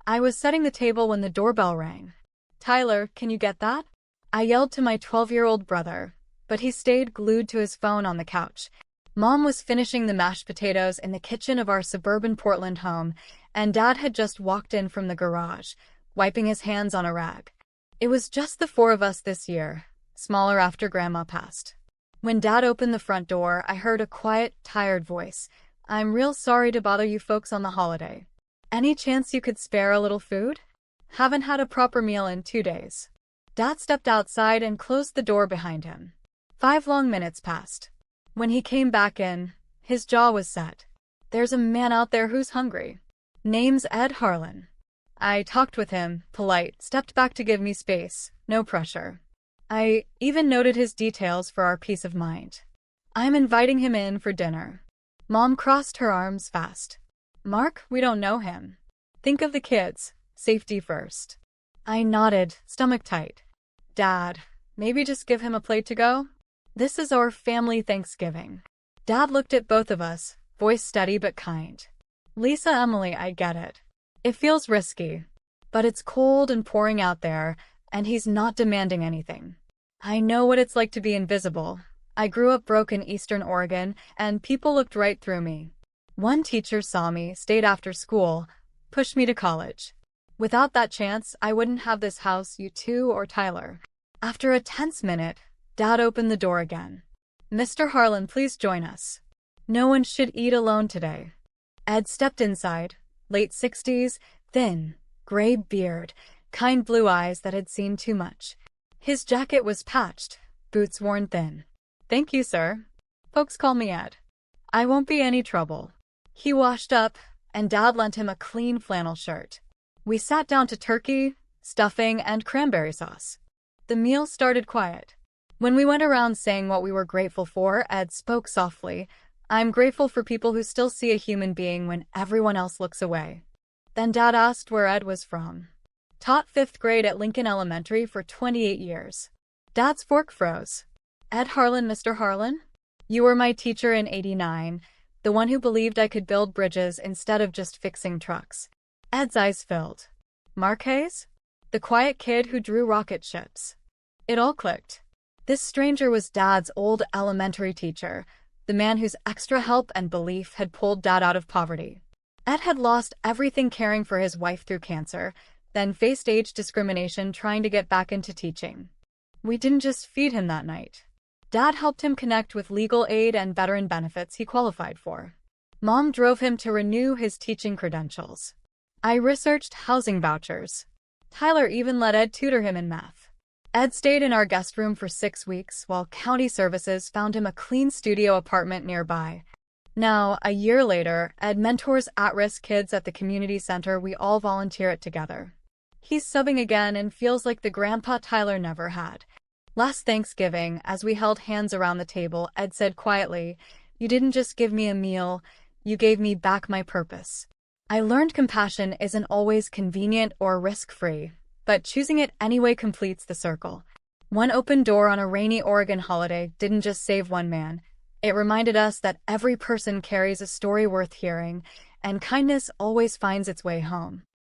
I was setting the table when the doorbell rang. "Tyler, can you get that?" I yelled to my 12-year-old brother, but he stayed glued to his phone on the couch. Mom was finishing the mashed potatoes in the kitchen of our suburban Portland home, and Dad had just walked in from the garage, wiping his hands on a rag. It was just the four of us this year, smaller after Grandma passed. When Dad opened the front door, I heard a quiet, tired voice. "I'm real sorry to bother you folks on the holiday. Any chance you could spare a little food? Haven't had a proper meal in 2 days." Dad stepped outside and closed the door behind him. 5 long minutes passed. When he came back in, his jaw was set. "There's a man out there who's hungry. Name's Ed Harlan." I talked with him, polite, stepped back to give me space, no pressure. I even noted his details for our peace of mind. "I'm inviting him in for dinner." Mom crossed her arms fast. "Mark, we don't know him. Think of the kids. Safety first." I nodded, stomach tight. "Dad, maybe just give him a plate to go? This is our family Thanksgiving." Dad looked at both of us, voice steady but kind. "Lisa, Emily, I get it. It feels risky. But it's cold and pouring out there, and he's not demanding anything. I know what it's like to be invisible. I grew up broke in Eastern Oregon, and people looked right through me. One teacher saw me, stayed after school, pushed me to college. Without that chance, I wouldn't have this house, you two, or Tyler." After a tense minute, Dad opened the door again. "Mr. Harlan, please join us. No one should eat alone today." Ed stepped inside, late 60s, thin, gray beard, kind blue eyes that had seen too much. His jacket was patched, boots worn thin. "Thank you, sir. Folks call me Ed. I won't be any trouble." He washed up, and Dad lent him a clean flannel shirt. We sat down to turkey, stuffing, and cranberry sauce. The meal started quiet. When we went around saying what we were grateful for, Ed spoke softly. "I'm grateful for people who still see a human being when everyone else looks away." Then Dad asked where Ed was from. "Taught 5th grade at Lincoln Elementary for 28 years. Dad's fork froze. "Ed Harlan, Mr. Harlan? You were my teacher in '89, the one who believed I could build bridges instead of just fixing trucks." Ed's eyes filled. "Mark Hayes? The quiet kid who drew rocket ships." It all clicked. This stranger was Dad's old elementary teacher, the man whose extra help and belief had pulled Dad out of poverty. Ed had lost everything caring for his wife through cancer, then faced age discrimination trying to get back into teaching. We didn't just feed him that night. Dad helped him connect with legal aid and veteran benefits he qualified for. Mom drove him to renew his teaching credentials. I researched housing vouchers. Tyler even let Ed tutor him in math. Ed stayed in our guest room for 6 weeks while county services found him a clean studio apartment nearby. Now, a year later, Ed mentors at-risk kids at the community center we all volunteer at together. He's subbing again and feels like the grandpa Tyler never had. Last Thanksgiving, as we held hands around the table, Ed said quietly, "You didn't just give me a meal, you gave me back my purpose." I learned compassion isn't always convenient or risk-free, but choosing it anyway completes the circle. One open door on a rainy Oregon holiday didn't just save one man. It reminded us that every person carries a story worth hearing, and kindness always finds its way home.